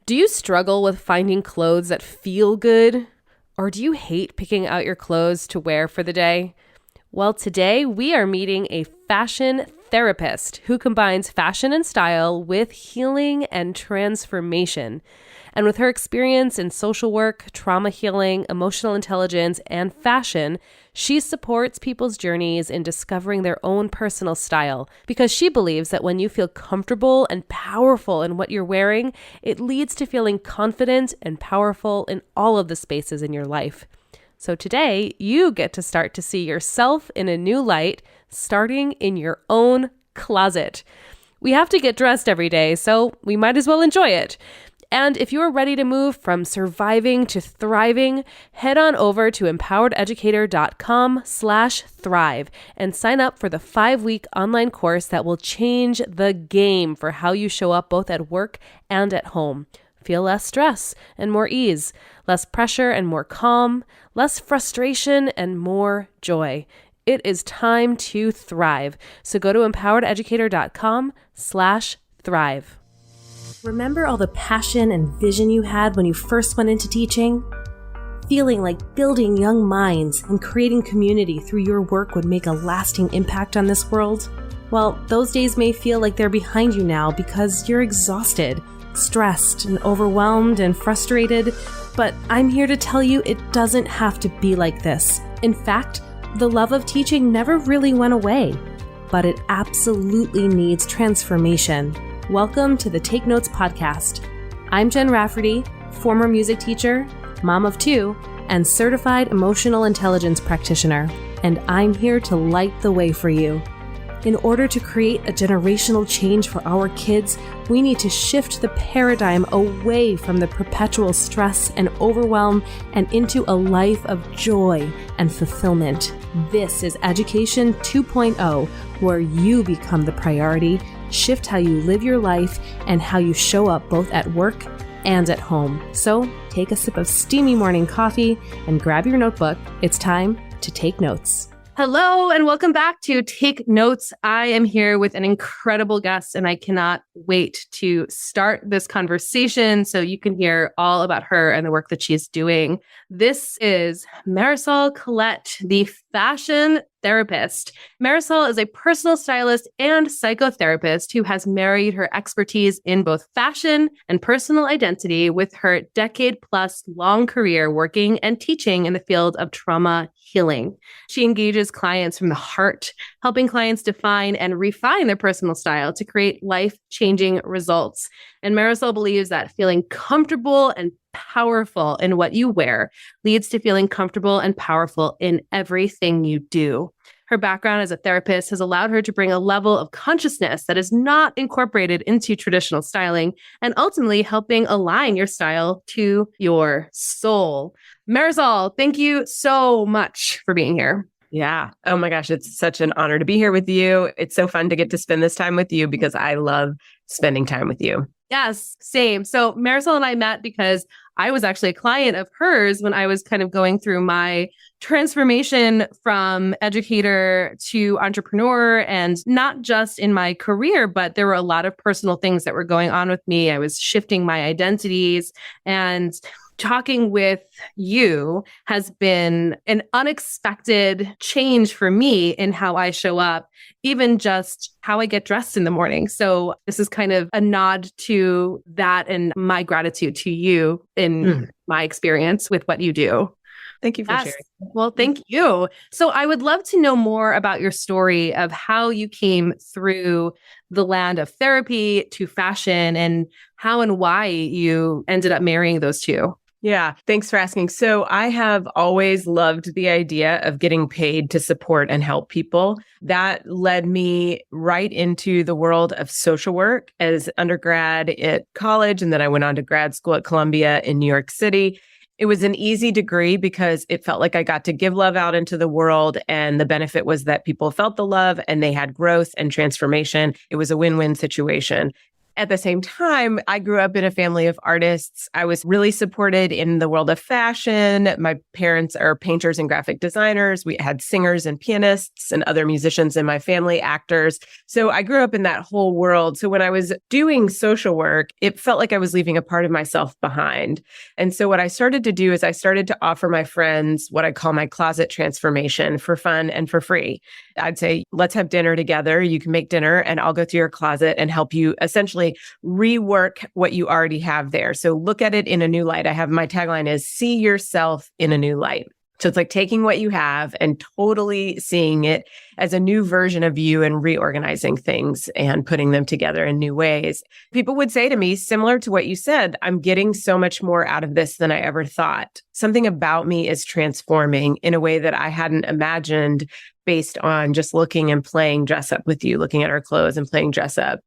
Do you struggle with finding clothes that feel good? Or do you hate picking out your clothes to wear for the day? Well, today we are meeting a fashion therapist who combines fashion and style with healing and transformation. And with her experience in social work, trauma healing, emotional intelligence, and fashion, she supports people's journeys in discovering their own personal style because she believes that when you feel comfortable and powerful in what you're wearing, it leads to feeling confident and powerful in all of the spaces in your life. So today, you get to start to see yourself in a new light, starting in your own closet. We have to get dressed every day, so we might as well enjoy it. And if you are ready to move from surviving to thriving, head on over to empowerededucator.com/thrive and sign up for the 5-week online course that will change the game for how you show up both at work and at home. Feel less stress and more ease, less pressure and more calm, less frustration and more joy. It is time to thrive. So go to empowerededucator.com/thrive. Remember all the passion and vision you had when you first went into teaching? Feeling like building young minds and creating community through your work would make a lasting impact on this world? Well, those days may feel like they're behind you now because you're exhausted, stressed, and overwhelmed and frustrated, but I'm here to tell you it doesn't have to be like this. In fact, the love of teaching never really went away, but it absolutely needs transformation. Welcome to the Take Notes podcast. I'm Jen Rafferty, former music teacher, mom of 2, and certified emotional intelligence practitioner, and I'm here to light the way for you. In order to create a generational change for our kids, we need to shift the paradigm away from the perpetual stress and overwhelm and into a life of joy and fulfillment. This is Education 2.0, where you become the priority, shift how you live your life, and how you show up both at work and at home. So take a sip of steamy morning coffee and grab your notebook. It's time to take notes. Hello, and welcome back to Take Notes. I am here with an incredible guest, and I cannot wait to start this conversation so you can hear all about her and the work that she's doing. This is Marisol Colette, the fashion therapist. Marisol is a personal stylist and psychotherapist who has married her expertise in both fashion and personal identity with her decade-plus long career working and teaching in the field of trauma healing. She engages clients from the heart, helping clients define and refine their personal style to create life-changing results. And Marisol believes that feeling comfortable and powerful in what you wear leads to feeling comfortable and powerful in everything you do. Her background as a therapist has allowed her to bring a level of consciousness that is not incorporated into traditional styling and ultimately helping align your style to your soul. Marisol, thank you so much for being here. Yeah. Oh my gosh. It's such an honor to be here with you. It's so fun to get to spend this time with you because I love spending time with you. Yes, same. So Marisol and I met because I was actually a client of hers when I was kind of going through my transformation from educator to entrepreneur, and not just in my career, but there were a lot of personal things that were going on with me. I was shifting my identities, and talking with you has been an unexpected change for me in how I show up, even just how I get dressed in the morning. So this is kind of a nod to that and my gratitude to you in my experience with what you do. Thank you for sharing. Well, thank you. So I would love to know more about your story of how you came through the land of therapy to fashion and how and why you ended up marrying those two. Yeah, thanks for asking. So I have always loved the idea of getting paid to support and help people. That led me right into the world of social work as undergrad at college. And then I went on to grad school at Columbia in New York City. It was an easy degree because it felt like I got to give love out into the world. And the benefit was that people felt the love and they had growth and transformation. It was a win-win situation. At the same time, I grew up in a family of artists. I was really supported in the world of fashion. My parents are painters and graphic designers. We had singers and pianists and other musicians in my family, actors. So I grew up in that whole world. So when I was doing social work, it felt like I was leaving a part of myself behind. And so what I started to do is I started to offer my friends what I call my closet transformation for fun and for free. I'd say, let's have dinner together. You can make dinner and I'll go through your closet and help you essentially rework what you already have there. So look at it in a new light. My tagline is see yourself in a new light. So it's like taking what you have and totally seeing it as a new version of you and reorganizing things and putting them together in new ways. People would say to me, similar to what you said, I'm getting so much more out of this than I ever thought. Something about me is transforming in a way that I hadn't imagined based on just looking and playing dress up with you, looking at our clothes and playing dress up.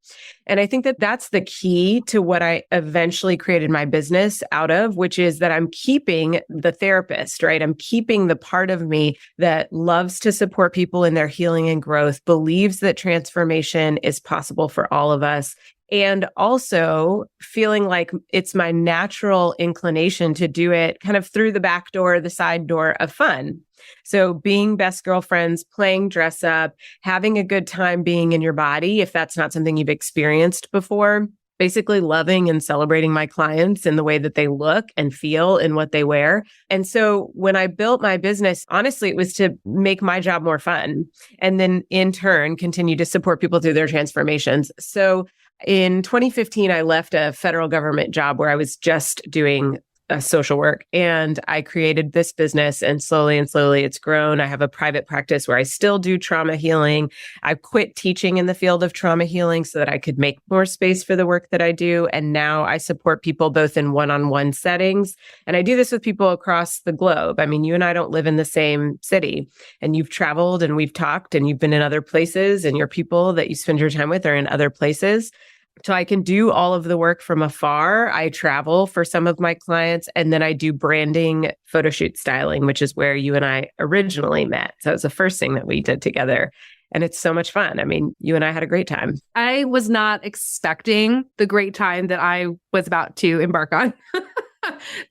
And I think that that's the key to what I eventually created my business out of, which is that I'm keeping the therapist, right? I'm keeping the part of me that loves to support people in their healing and growth, believes that transformation is possible for all of us, and also feeling like it's my natural inclination to do it kind of through the back door, the side door of fun. So being best girlfriends, playing dress up, having a good time being in your body, if that's not something you've experienced before, basically loving and celebrating my clients in the way that they look and feel and what they wear. And so when I built my business, honestly, it was to make my job more fun and then in turn continue to support people through their transformations. So in 2015, I left a federal government job where I was just doing social work. And I created this business and slowly it's grown. I have a private practice where I still do trauma healing. I quit teaching in the field of trauma healing so that I could make more space for the work that I do. And now I support people both in one-on-one settings. And I do this with people across the globe. I mean, you and I don't live in the same city, and you've traveled and we've talked and you've been in other places and your people that you spend your time with are in other places. So I can do all of the work from afar. I travel for some of my clients, and then I do branding, photo shoot styling, which is where you and I originally met. So it was the first thing that we did together. And it's so much fun. I mean, you and I had a great time. I was not expecting the great time that I was about to embark on.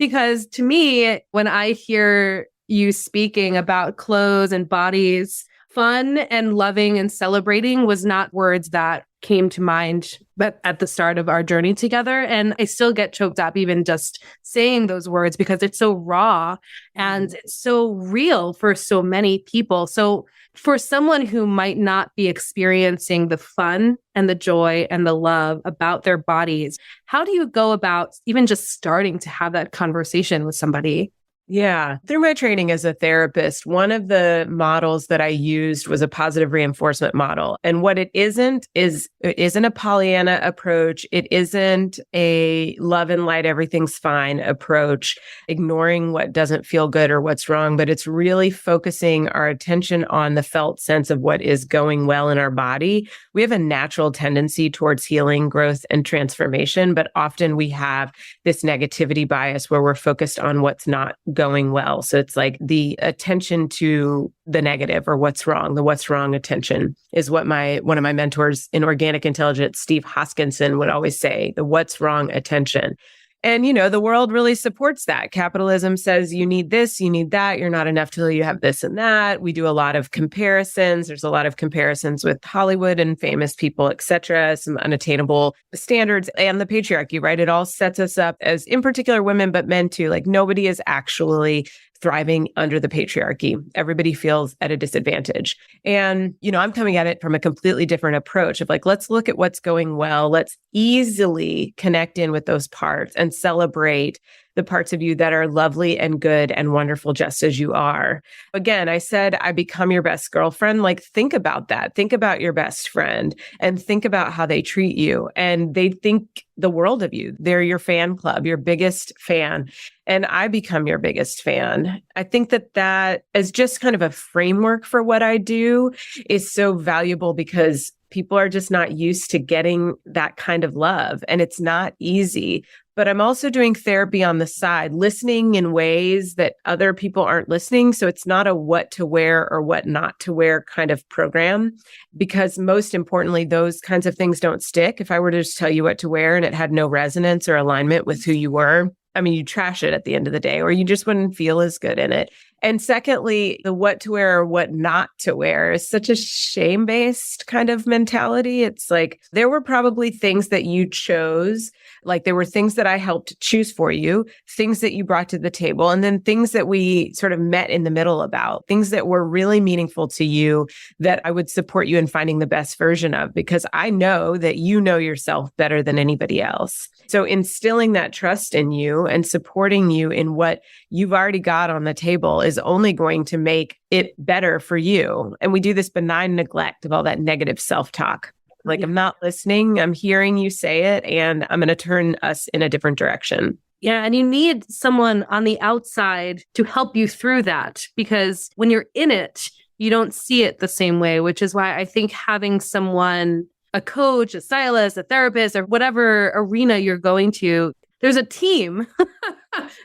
Because to me, when I hear you speaking about clothes and bodies, fun and loving and celebrating was not words that came to mind but at the start of our journey together. And I still get choked up even just saying those words because it's so raw and it's so real for so many people. So for someone who might not be experiencing the fun and the joy and the love about their bodies, how do you go about even just starting to have that conversation with somebody? Yeah. Through my training as a therapist, one of the models that I used was a positive reinforcement model. And what it isn't is it isn't a Pollyanna approach. It isn't a love and light, everything's fine approach, ignoring what doesn't feel good or what's wrong, but it's really focusing our attention on the felt sense of what is going well in our body. We have a natural tendency towards healing, growth, and transformation, but often we have this negativity bias where we're focused on what's not going well. So it's like the attention to the negative or what's wrong, the what's wrong attention is what one of my mentors in organic intelligence, Steve Hoskinson, would always say, the what's wrong attention. And, the world really supports that. Capitalism says you need this, you need that. You're not enough till you have this and that. We do a lot of comparisons. There's a lot of comparisons with Hollywood and famous people, et cetera, some unattainable standards and the patriarchy, right? It all sets us up as, in particular, women, but men too. Like nobody is actually thriving under the patriarchy. Everybody feels at a disadvantage. And, I'm coming at it from a completely different approach of like, let's look at what's going well. Let's easily connect in with those parts and celebrate the parts of you that are lovely and good and wonderful just as you are. Again, I said, I become your best girlfriend. Like, think about that. Think about your best friend and think about how they treat you. And they think the world of you. They're your fan club, your biggest fan. And I become your biggest fan. I think that is just kind of a framework for what I do is so valuable because people are just not used to getting that kind of love, and it's not easy. But I'm also doing therapy on the side, listening in ways that other people aren't listening. So it's not a what to wear or what not to wear kind of program, because most importantly, those kinds of things don't stick. If I were to just tell you what to wear and it had no resonance or alignment with who you were, I mean, you trash it at the end of the day, or you just wouldn't feel as good in it. And secondly, the what to wear or what not to wear is such a shame-based kind of mentality. It's like there were probably things that you chose, like there were things that I helped choose for you, things that you brought to the table, and then things that we sort of met in the middle about, things that were really meaningful to you that I would support you in finding the best version of, because I know that you know yourself better than anybody else. So instilling that trust in you and supporting you in what you've already got on the table is only going to make it better for you. And we do this benign neglect of all that negative self-talk. Like, I'm not listening, I'm hearing you say it, and I'm going to turn us in a different direction. Yeah. And you need someone on the outside to help you through that, because when you're in it, you don't see it the same way, which is why I think having someone, a coach, a stylist, a therapist, or whatever arena you're going to, there's a team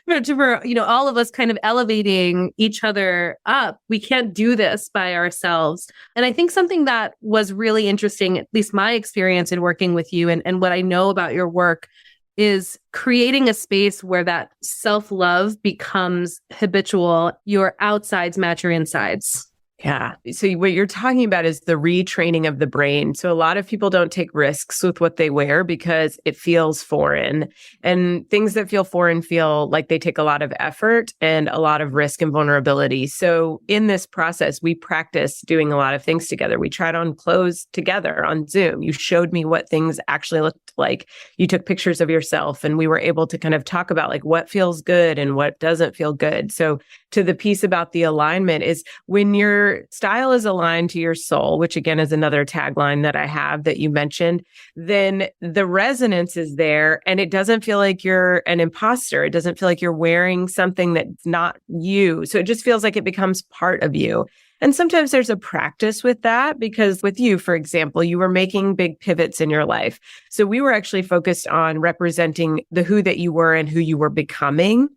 for, all of us kind of elevating each other up. We can't do this by ourselves. And I think something that was really interesting, at least my experience in working with you and what I know about your work, is creating a space where that self-love becomes habitual. Your outsides match your insides. Yeah. So what you're talking about is the retraining of the brain. So a lot of people don't take risks with what they wear because it feels foreign, and things that feel foreign feel like they take a lot of effort and a lot of risk and vulnerability. So in this process, we practiced doing a lot of things together. We tried on clothes together on Zoom. You showed me what things actually looked like. You took pictures of yourself, and we were able to kind of talk about like what feels good and what doesn't feel good. So to the piece about the alignment is when your style is aligned to your soul, which again is another tagline that I have that you mentioned, then the resonance is there, and it doesn't feel like you're an imposter. It doesn't feel like you're wearing something that's not you. So it just feels like it becomes part of you. And sometimes there's a practice with that, because with you, for example, you were making big pivots in your life. So we were actually focused on representing the who that you were and who you were becoming.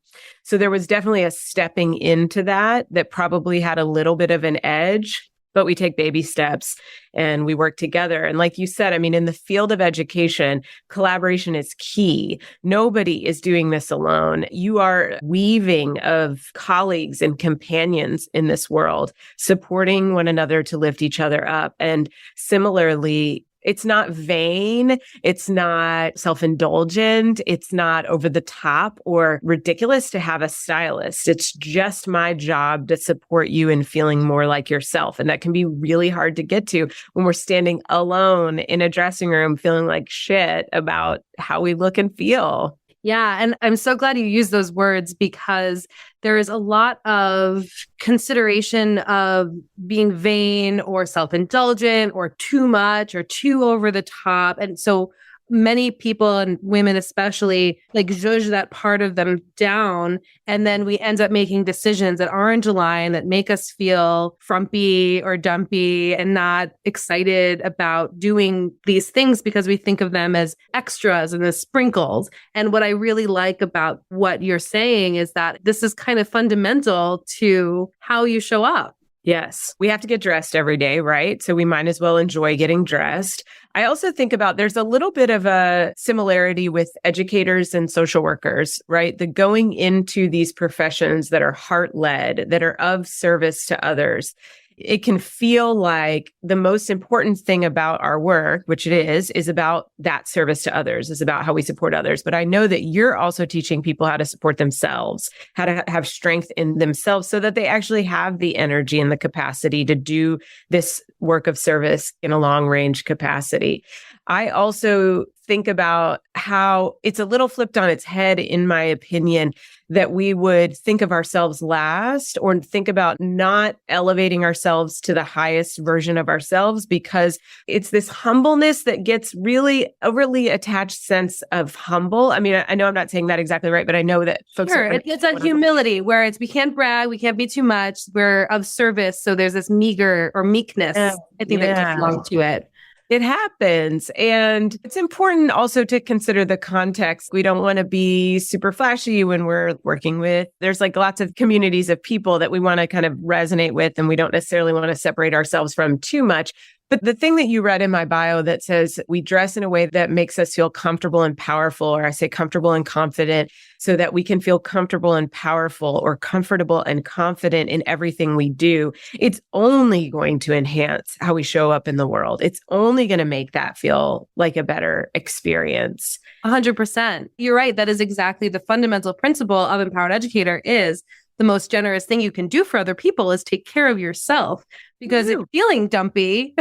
So there was definitely a stepping into that probably had a little bit of an edge, but we take baby steps and we work together. And like you said, I mean, in the field of education, collaboration is key. Nobody is doing this alone. You are weaving of colleagues and companions in this world, supporting one another to lift each other up. And similarly, it's not vain. It's not self-indulgent. It's not over the top or ridiculous to have a stylist. It's just my job to support you in feeling more like yourself. And that can be really hard to get to when we're standing alone in a dressing room, feeling like shit about how we look and feel. Yeah. And I'm so glad you used those words, because there is a lot of consideration of being vain or self-indulgent or too much or too over the top. And so many people, and women especially, like judge that part of them down. And then we end up making decisions that aren't aligned, that make us feel frumpy or dumpy and not excited about doing these things because we think of them as extras and as sprinkles. And what I really like about what you're saying is that this is kind of fundamental to how you show up. Yes, we have to get dressed every day, right? So we might as well enjoy getting dressed. I also think about there's a little bit of a similarity with educators and social workers, right? The going into these professions that are heart-led, that are of service to others. It can feel like the most important thing about our work, which it is about that service to others, is about how we support others. But I know that you're also teaching people how to support themselves, how to have strength in themselves so that they actually have the energy and the capacity to do this work of service in a long range capacity. I also think about how it's a little flipped on its head, in my opinion, that we would think of ourselves last or think about not elevating ourselves to the highest version of ourselves, because it's this humbleness that gets really overly attached sense of humble. I mean, I know I'm not saying that exactly right, but I know that folks it's a humility where we can't brag, we can't be too much, we're of service. So there's this meager or meekness, I think that comes along to it. It happens. And it's important also to consider the context. We don't want to be super flashy when we're working with, there's like lots of communities of people that we want to kind of resonate with, and we don't necessarily want to separate ourselves from too much. But the thing that you read in my bio that says we dress in a way that makes us feel comfortable and powerful, or I say comfortable and confident, so that we can feel comfortable and powerful or comfortable and confident in everything we do, it's only going to enhance how we show up in the world. It's only going to make that feel like a better experience. 100%. You're right. That is exactly the fundamental principle of Empowered Educator is the most generous thing you can do for other people is take care of yourself. Because if you're feeling dumpy,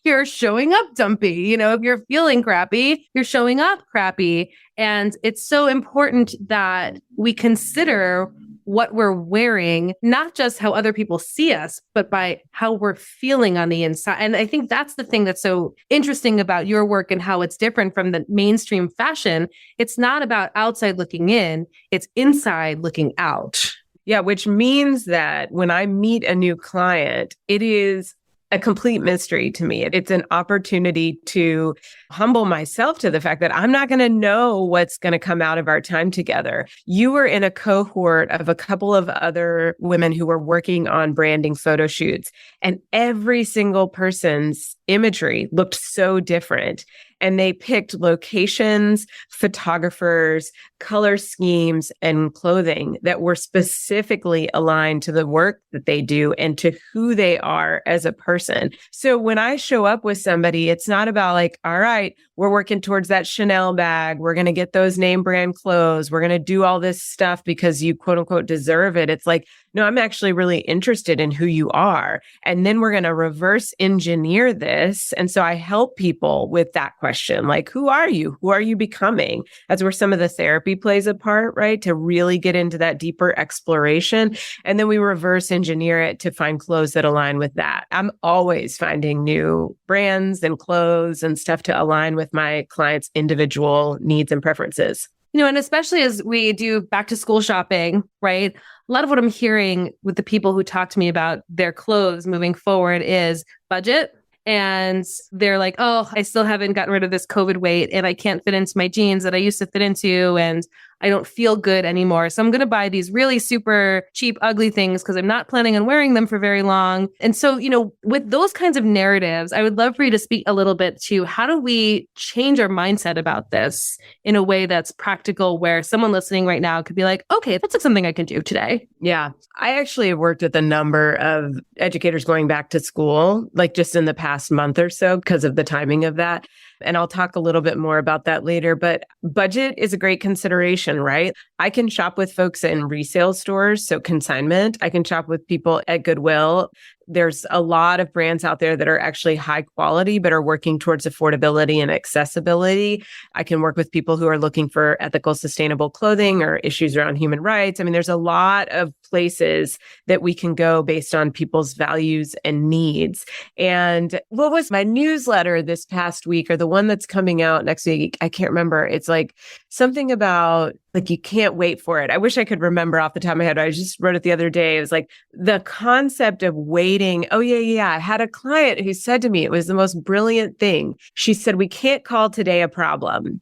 you're showing up dumpy. You know, if you're feeling crappy, you're showing up crappy. And it's so important that we consider what we're wearing, not just how other people see us, but by how we're feeling on the inside. And I think that's the thing that's so interesting about your work and how it's different from the mainstream fashion. It's not about outside looking in, it's inside looking out. Yeah, which means that when I meet a new client, it is a complete mystery to me. It's an opportunity to humble myself to the fact that I'm not going to know what's going to come out of our time together. You were in a cohort of a couple of other women who were working on branding photo shoots, and every single person's imagery looked so different. And they picked locations, photographers, color schemes, and clothing that were specifically aligned to the work that they do and to who they are as a person. So when I show up with somebody, it's not about like, all right, we're working towards that Chanel bag. We're going to get those name brand clothes. We're going to do all this stuff because you quote unquote deserve it. It's like, no, I'm actually really interested in who you are. And then we're going to reverse engineer this. And so I help people with that question, like, who are you? Who are you becoming? That's where some of the therapy plays a part, right? To really get into that deeper exploration. And then we reverse engineer it to find clothes that align with that. I'm always finding new brands and clothes and stuff to align with my clients' individual needs and preferences. You know, and especially as we do back to school shopping, right? A lot of what I'm hearing with the people who talk to me about their clothes moving forward is budget. And they're like, oh, I still haven't gotten rid of this COVID weight and I can't fit into my jeans that I used to fit into. And I don't feel good anymore. So I'm going to buy these really super cheap, ugly things because I'm not planning on wearing them for very long. And so, you know, with those kinds of narratives, I would love for you to speak a little bit to how do we change our mindset about this in a way that's practical, where someone listening right now could be like, okay, that's like something I can do today. Yeah. I actually have worked with a number of educators going back to school, like just in the past month or so because of the timing of that. And I'll talk a little bit more about that later, but budget is a great consideration, right? I can shop with folks in resale stores, so consignment. I can shop with people at Goodwill. There's a lot of brands out there that are actually high quality, but are working towards affordability and accessibility. I can work with people who are looking for ethical, sustainable clothing or issues around human rights. I mean, there's a lot of places that we can go based on people's values and needs. And what was my newsletter this past week, or the one that's coming out next week? I can't remember. It's like something about like, you can't wait for it. I wish I could remember off the top of my head. I just wrote it the other day. It was like the concept of waiting. Oh, yeah. I had a client who said to me, it was the most brilliant thing. She said, we can't call today a problem.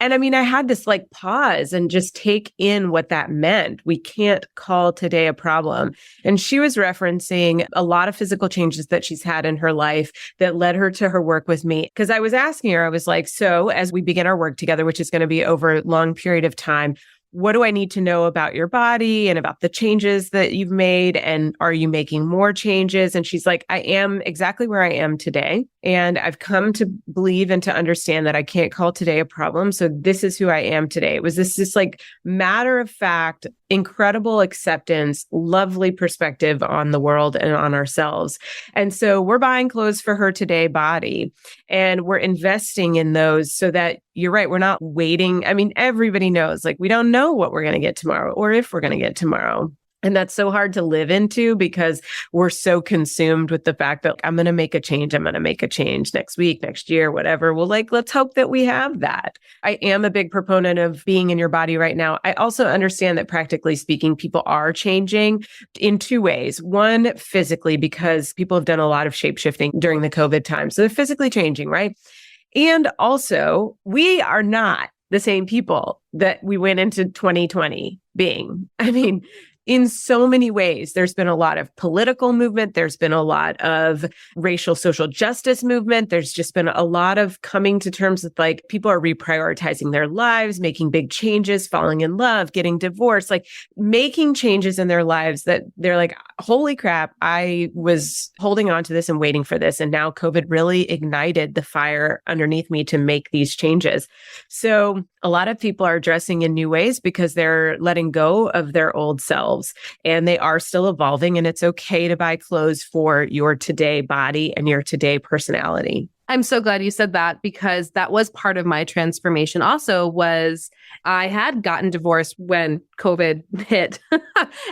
And I mean, I had this like pause and just take in what that meant. We can't call today a problem. And she was referencing a lot of physical changes that she's had in her life that led her to her work with me. Because I was asking her, I was like, so as we begin our work together, which is going to be over a long period of time, what do I need to know about your body and about the changes that you've made? And are you making more changes? And she's like, I am exactly where I am today. And I've come to believe and to understand that I can't call today a problem. So this is who I am today. It was this like matter of fact, incredible acceptance, lovely perspective on the world and on ourselves. And so we're buying clothes for her today body, and we're investing in those so that you're right. We're not waiting. I mean, everybody knows, like, we don't know what we're going to get tomorrow or if we're going to get tomorrow. And that's so hard to live into because we're so consumed with the fact that I'm going to make a change. I'm going to make a change next week, next year, whatever. Well, let's hope that we have that. I am a big proponent of being in your body right now. I also understand that practically speaking, people are changing in two ways. One, physically, because people have done a lot of shape shifting during the COVID time. So they're physically changing, right? And also, we are not the same people that we went into 2020 being. I mean, in so many ways, there's been a lot of political movement. There's been a lot of racial social justice movement. There's just been a lot of coming to terms with like people are reprioritizing their lives, making big changes, falling in love, getting divorced, like making changes in their lives that they're like, holy crap, I was holding on to this and waiting for this. And now COVID really ignited the fire underneath me to make these changes. So a lot of people are dressing in new ways because they're letting go of their old selves. And they are still evolving, and it's okay to buy clothes for your today body and your today personality. I'm so glad you said that because that was part of my transformation also was I had gotten divorced when COVID hit.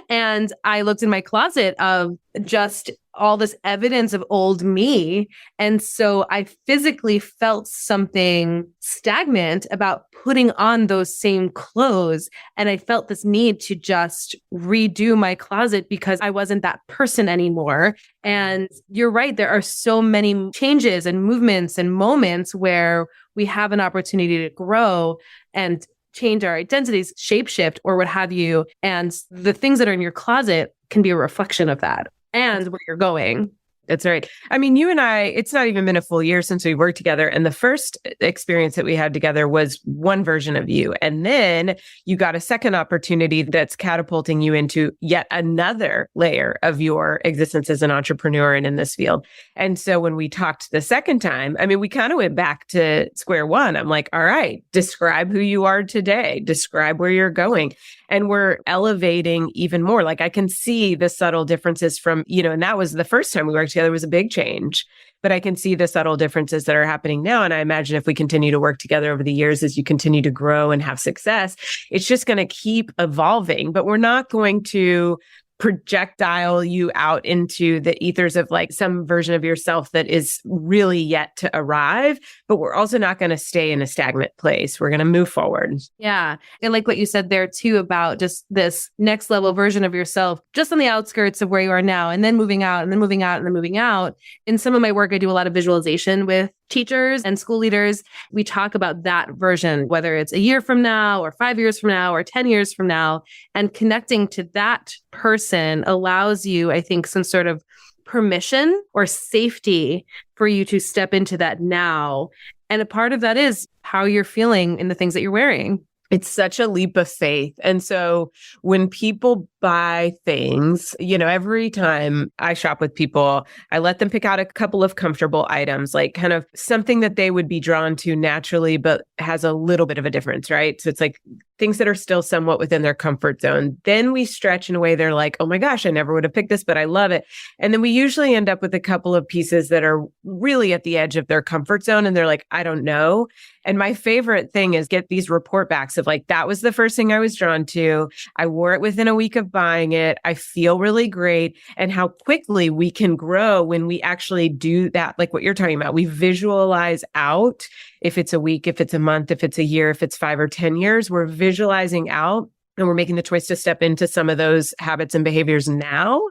And I looked in my closet of just all this evidence of old me. And so I physically felt something stagnant about putting on those same clothes. And I felt this need to just redo my closet because I wasn't that person anymore. And you're right. There are so many changes and movements and moments where we have an opportunity to grow and change our identities, shapeshift or what have you. And the things that are in your closet can be a reflection of that and where you're going. That's right. I mean, you and I, it's not even been a full year since we worked together. And the first experience that we had together was one version of you. And then you got a second opportunity that's catapulting you into yet another layer of your existence as an entrepreneur and in this field. And so when we talked the second time, I mean, we kind of went back to square one. I'm like, all right, describe who you are today, describe where you're going. And we're elevating even more. Like I can see the subtle differences from, and that was the first time we worked together was a big change, but I can see the subtle differences that are happening now. And I imagine if we continue to work together over the years, as you continue to grow and have success, it's just going to keep evolving, but we're not going to projectile you out into the ethers of like some version of yourself that is really yet to arrive, but we're also not going to stay in a stagnant place. We're going to move forward. Yeah. And like what you said there too, about just this next level version of yourself, just on the outskirts of where you are now, and then moving out and then moving out and then moving out. In some of my work, I do a lot of visualization with teachers and school leaders. We talk about that version, whether it's a year from now or 5 years from now or 10 years from now, and connecting to that person allows you, I think, some sort of permission or safety for you to step into that now. And a part of that is how you're feeling in the things that you're wearing. It's such a leap of faith. And so when people buy things, every time I shop with people, I let them pick out a couple of comfortable items, like kind of something that they would be drawn to naturally, but has a little bit of a difference, right? So it's like things that are still somewhat within their comfort zone. Then we stretch in a way they're like, oh my gosh, I never would have picked this, but I love it. And then we usually end up with a couple of pieces that are really at the edge of their comfort zone. And they're like, I don't know. And my favorite thing is get these report backs of like, that was the first thing I was drawn to. I wore it within a week of buying it. I feel really great. And how quickly we can grow when we actually do that. Like what you're talking about, we visualize out if it's a week, if it's a month, if it's a year, if it's 5 or 10 years, we're visualizing out and we're making the choice to step into some of those habits and behaviors now,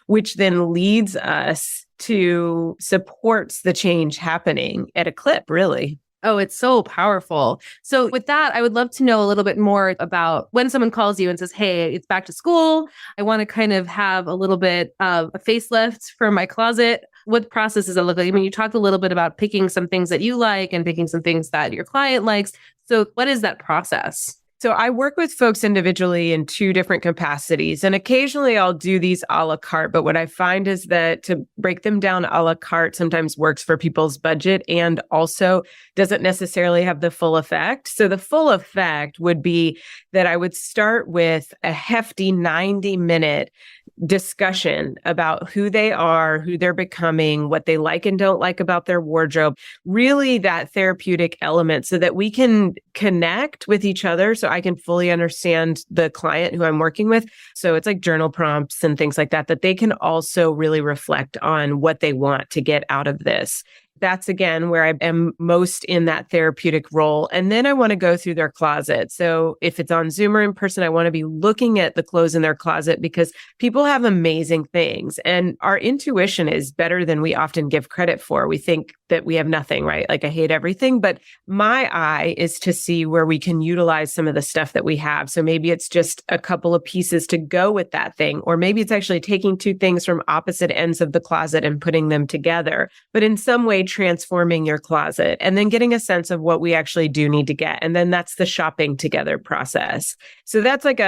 which then leads us to supports the change happening at a clip, really. Oh, it's so powerful. So with that, I would love to know a little bit more about when someone calls you and says, hey, it's back to school. I want to kind of have a little bit of a facelift for my closet. What process does it look like? I mean, you talked a little bit about picking some things that you like and picking some things that your client likes. So what is that process? So I work with folks individually in 2 different capacities, and occasionally I'll do these a la carte. But what I find is that to break them down a la carte sometimes works for people's budget and also doesn't necessarily have the full effect. So the full effect would be that I would start with a hefty 90-minute discussion about who they are, who they're becoming, what they like and don't like about their wardrobe, really that therapeutic element so that we can connect with each other so I can fully understand the client who I'm working with. So it's like journal prompts and things like that, that they can also really reflect on what they want to get out of this. That's again where I am most in that therapeutic role. And then I want to go through their closet. So if it's on Zoom or in person, I want to be looking at the clothes in their closet because people have amazing things. And our intuition is better than we often give credit for. We think that we have nothing, right? Like I hate everything. But my eye is to see where we can utilize some of the stuff that we have. So maybe it's just a couple of pieces to go with that thing. Or maybe it's actually taking two things from opposite ends of the closet and putting them together. But in some way, transforming your closet and then getting a sense of what we actually do need to get. And then that's the shopping together process. So that's like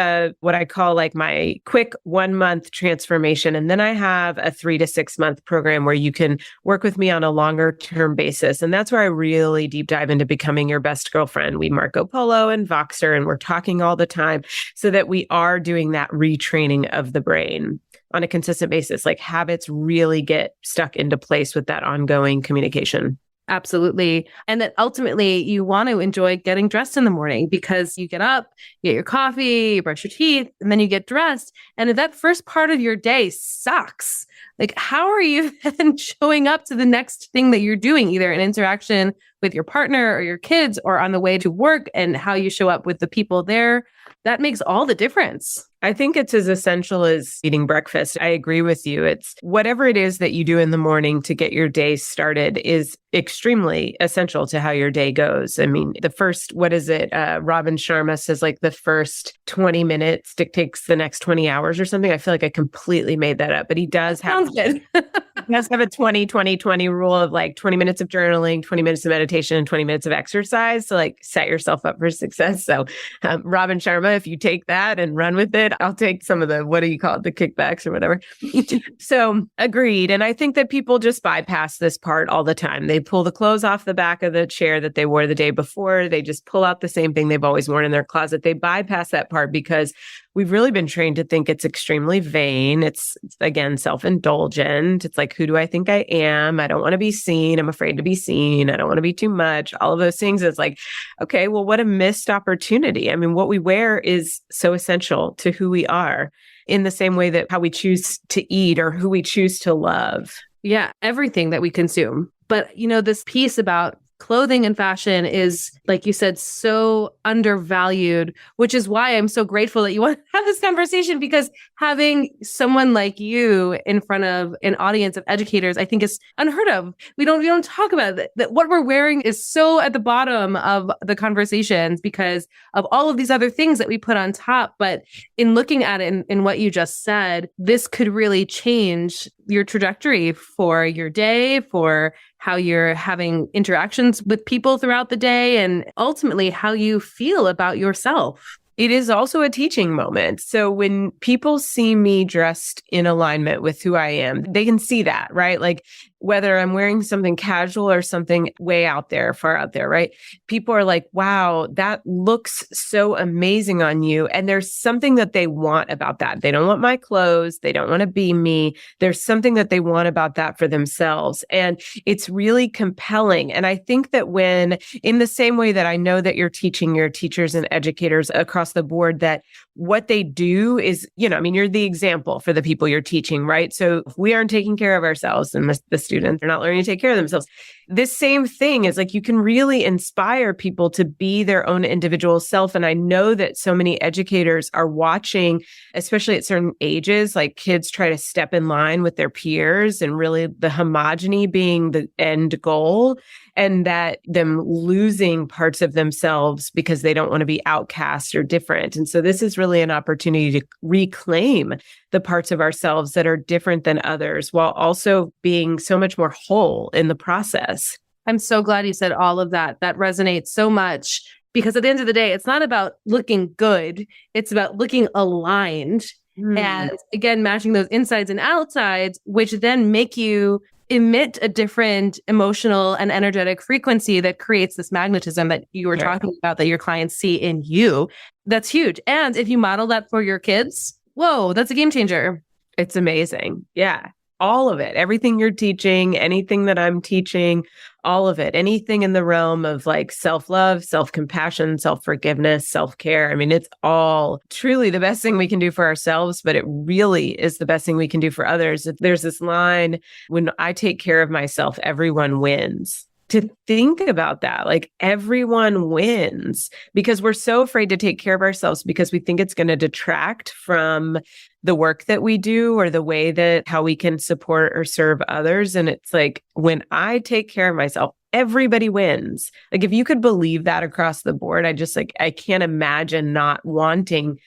what I call like my quick 1 month transformation. And then I have a 3 to 6 month program where you can work with me on a longer term basis. And that's where I really deep dive into becoming your best girlfriend. We Marco Polo and Voxer, and we're talking all the time so that we are doing that retraining of the brain on a consistent basis, like habits really get stuck into place with that ongoing communication. Absolutely. And that ultimately you want to enjoy getting dressed in the morning because you get up, you get your coffee, you brush your teeth, and then you get dressed. And if that first part of your day sucks, like how are you then showing up to the next thing that you're doing, either an interaction with your partner or your kids or on the way to work, and how you show up with the people there? That makes all the difference. I think it's as essential as eating breakfast. I agree with you. It's whatever it is that you do in the morning to get your day started is extremely essential to how your day goes. I mean, the first, Robin Sharma says like the first 20 minutes dictates the next 20 hours or something. I feel like I completely made that up, but he does have, Sounds good. he does have a 20-20-20 rule of like 20 minutes of journaling, 20 minutes of meditation, and 20 minutes of exercise to like set yourself up for success. So Robin Sharma, if you take that and run with it, I'll take some of the, what do you call it? The kickbacks or whatever. So agreed. And I think that people just bypass this part all the time. They pull the clothes off the back of the chair that they wore the day before. They just pull out the same thing they've always worn in their closet. They bypass that part because we've really been trained to think it's extremely vain. It's again, self-indulgent. It's like, who do I think I am? I don't want to be seen. I'm afraid to be seen. I don't want to be too much. All of those things. It's like, okay, well, what a missed opportunity. I mean, what we wear is so essential to who we are in the same way that how we choose to eat or who we choose to love. Yeah, everything that we consume. But, this piece about clothing and fashion is, like you said, so undervalued, which is why I'm so grateful that you want to have this conversation, because having someone like you in front of an audience of educators, I think is unheard of. We don't talk about it. That what we're wearing is so at the bottom of the conversations because of all of these other things that we put on top. But in looking at it in what you just said, this could really change your trajectory for your day, for how you're having interactions with people throughout the day, and ultimately how you feel about yourself. It is also a teaching moment. So when people see me dressed in alignment with who I am, they can see that, right? Like whether I'm wearing something casual or something way out there, far out there, right? People are like, wow, that looks so amazing on you. And there's something that they want about that. They don't want my clothes. They don't want to be me. There's something that they want about that for themselves. And it's really compelling. And I think that when, in the same way that I know that you're teaching your teachers and educators across the board, that what they do is, you're the example for the people you're teaching, right? So if we aren't taking care of ourselves and the students are not learning to take care of themselves, this same thing is like, you can really inspire people to be their own individual self. And I know that so many educators are watching, especially at certain ages, like kids try to step in line with their peers and really the homogeny being the end goal, and that them losing parts of themselves because they don't want to be outcast or different. And so this is really an opportunity to reclaim the parts of ourselves that are different than others, while also being so much more whole in the process. I'm so glad you said all of that. That resonates so much, because at the end of the day, it's not about looking good. It's about looking aligned. And again, matching those insides and outsides, which then make you emit a different emotional and energetic frequency that creates this magnetism that you were talking about, that your clients see in you. That's huge. And if you model that for your kids, whoa, that's a game changer. It's amazing. Yeah. All of it, everything you're teaching, anything that I'm teaching, all of it, anything in the realm of like self-love, self-compassion, self-forgiveness, self-care. I mean, it's all truly the best thing we can do for ourselves, but it really is the best thing we can do for others. There's this line, when I take care of myself, everyone wins. To think about that, like everyone wins, because we're so afraid to take care of ourselves because we think it's going to detract from the work that we do or the way that how we can support or serve others. And it's like, when I take care of myself, everybody wins. Like if you could believe that across the board, I can't imagine not wanting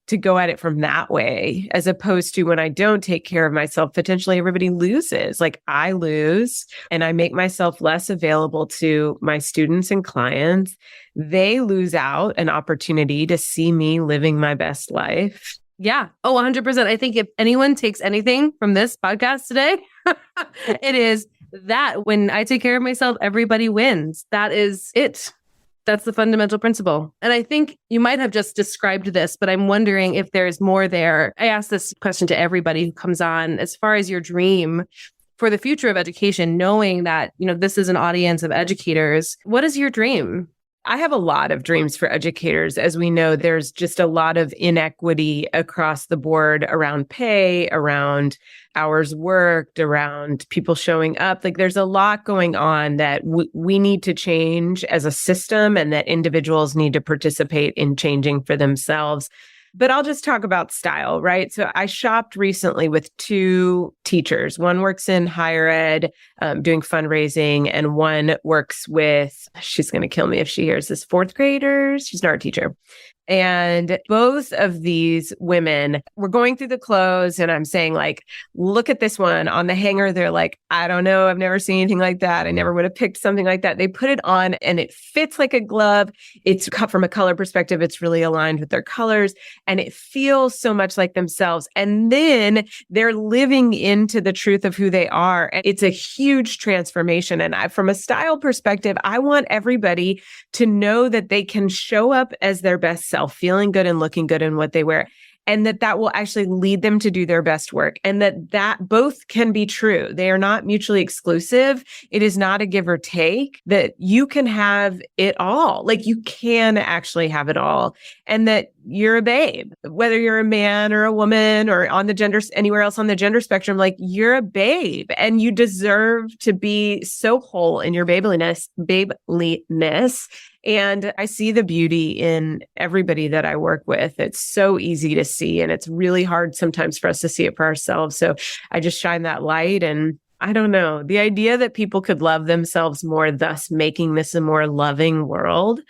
to go at it from that way, as opposed to when I don't take care of myself, potentially everybody loses. Like I lose and I make myself less available to my students and clients. They lose out an opportunity to see me living my best life. Yeah. Oh, 100%. I think if anyone takes anything from this podcast today, it is that when I take care of myself, everybody wins. That is it. That's the fundamental principle. And I think you might have just described this, but I'm wondering if there's more there. I ask this question to everybody who comes on, as far as your dream for the future of education, knowing that, this is an audience of educators. What is your dream? I have a lot of dreams for educators. As we know, there's just a lot of inequity across the board around pay, around hours worked, around people showing up. Like there's a lot going on that we need to change as a system, and that individuals need to participate in changing for themselves. But I'll just talk about style, right? So I shopped recently with two teachers. One works in higher ed, doing fundraising, and one works with, she's going to kill me if she hears this, fourth graders. She's an art teacher. And both of these women were going through the clothes, and I'm saying, like, look at this one on the hanger. They're like, I don't know. I've never seen anything like that. I never would have picked something like that. They put it on and it fits like a glove. It's cut from a color perspective. It's really aligned with their colors, and it feels so much like themselves. And then they're living into the truth of who they are. And it's a huge transformation. And from a style perspective, I want everybody to know that they can show up as their best self, feeling good and looking good in what they wear, and that will actually lead them to do their best work, and that both can be true. They are not mutually exclusive. It is not a give or take, that you can have it all. Like you can actually have it all, and that you're a babe, whether you're a man or a woman or on the gender, anywhere else on the gender spectrum, like you're a babe and you deserve to be so whole in your babeliness. And I see the beauty in everybody that I work with. It's so easy to see, and it's really hard sometimes for us to see it for ourselves. So I just shine that light. And I don't know, the idea that people could love themselves more, thus making this a more loving world.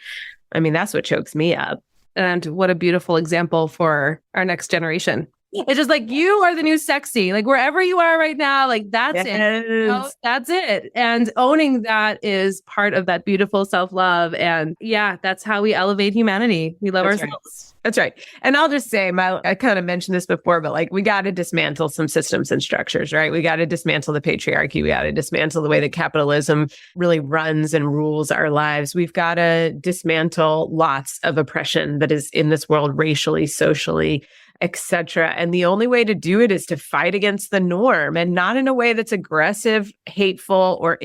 I mean, that's what chokes me up. And what a beautiful example for our next generation. It's just like, you are the new sexy, like wherever you are right now, like that's it. That's it. And owning that is part of that beautiful self-love. And yeah, that's how we elevate humanity. We love ourselves. Right. That's right. And I'll just say, I kind of mentioned this before, but like we got to dismantle some systems and structures, right? We got to dismantle the patriarchy. We got to dismantle the way that capitalism really runs and rules our lives. We've got to dismantle lots of oppression that is in this world, racially, socially, etc. And the only way to do it is to fight against the norm, and not in a way that's aggressive, hateful, or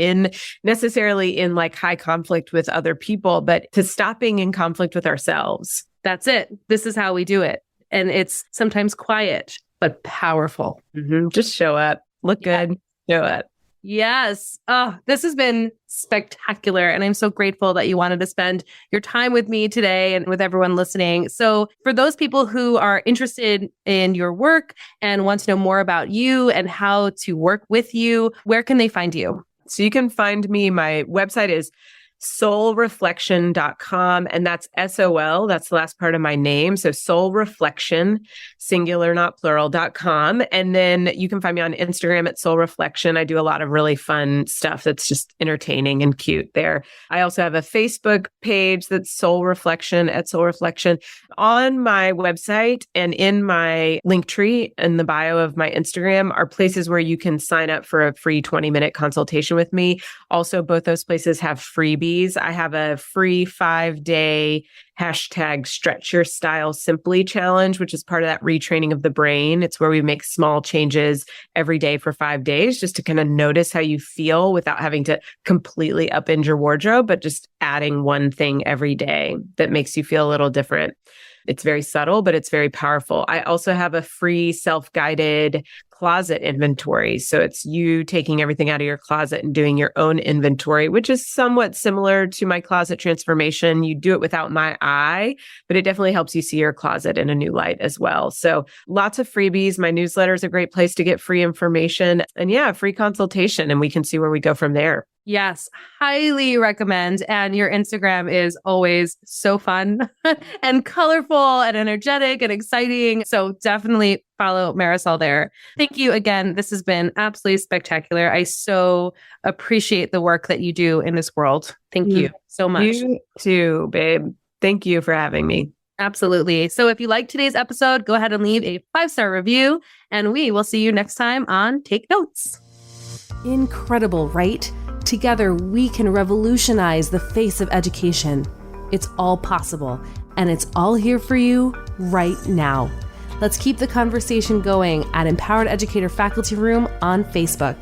necessarily in like high conflict with other people, but to stop being in conflict with ourselves. That's it. This is how we do it. And it's sometimes quiet, but powerful. Mm-hmm. Just show up, look good, show up. Yes. Oh, this has been spectacular. And I'm so grateful that you wanted to spend your time with me today and with everyone listening. So for those people who are interested in your work and want to know more about you and how to work with you, where can they find you? So you can find me. My website is soulreflection.com. And that's SOL. That's the last part of my name. So Soul Reflection, singular, not plural.com. And then you can find me on Instagram at Soul Reflection. I do a lot of really fun stuff that's just entertaining and cute there. I also have a Facebook page that's Soul Reflection at Soul Reflection. On my website and in my link tree in the bio of my Instagram are places where you can sign up for a free 20-minute consultation with me. Also, both those places have freebies freebies. I have a free 5-day #stretch your style simply challenge, which is part of that retraining of the brain. It's where we make small changes every day for 5 days just to kind of notice how you feel without having to completely upend your wardrobe, but just adding one thing every day that makes you feel a little different. It's very subtle, but it's very powerful. I also have a free self-guided closet inventory. So it's you taking everything out of your closet and doing your own inventory, which is somewhat similar to my closet transformation. You do it without my eye, but it definitely helps you see your closet in a new light as well. So lots of freebies. My newsletter is a great place to get free information and free consultation, and we can see where we go from there. Yes, highly recommend. And your Instagram is always so fun and colorful and energetic and exciting. So definitely follow Marisol there. Thank you again. This has been absolutely spectacular. I so appreciate the work that you do in this world. Thank you so much. You too, babe. Thank you for having me. Absolutely. So if you liked today's episode, go ahead and leave a 5-star review, and we will see you next time on Take Notes. Incredible, right? Together, we can revolutionize the face of education. It's all possible, and it's all here for you right now. Let's keep the conversation going at Empowered Educator Faculty Room on Facebook.